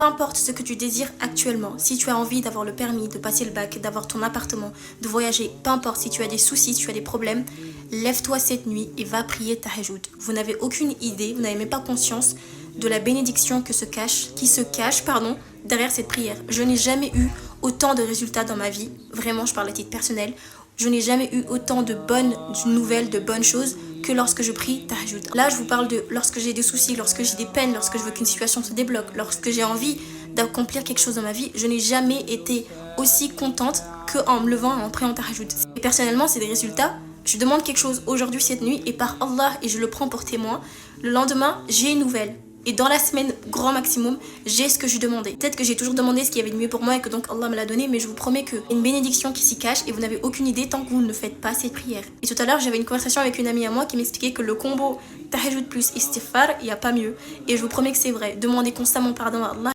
Peu importe ce que tu désires actuellement, si tu as envie d'avoir le permis, de passer le bac, d'avoir ton appartement, de voyager, peu importe si tu as des soucis, si tu as des problèmes, lève-toi cette nuit et va prier tahajjud. Vous n'avez aucune idée, vous n'avez même pas conscience de la bénédiction qui se cache derrière cette prière. Je n'ai jamais eu autant de résultats dans ma vie, vraiment je parle à titre personnel, je n'ai jamais eu autant de bonnes nouvelles, de bonnes choses que lorsque je prie tahajjud. Là, je vous parle de lorsque j'ai des soucis, lorsque j'ai des peines, lorsque je veux qu'une situation se débloque, lorsque j'ai envie d'accomplir quelque chose dans ma vie, je n'ai jamais été aussi contente qu'en me levant et en priant tahajjud. Et personnellement, c'est des résultats. Je demande quelque chose aujourd'hui, cette nuit, et par Allah, et je le prends pour témoin, le lendemain, j'ai une nouvelle. Et dans la semaine, grand maximum, j'ai ce que je demandais. Peut-être que j'ai toujours demandé ce qu'il y avait de mieux pour moi et que donc Allah me l'a donné, mais je vous promets qu'il y a une bénédiction qui s'y cache et vous n'avez aucune idée tant que vous ne faites pas cette prière. Et tout à l'heure, j'avais une conversation avec une amie à moi qui m'expliquait que le combo tahajjud plus istighfar, il n'y a pas mieux. Et je vous promets que c'est vrai. Demandez constamment pardon à Allah.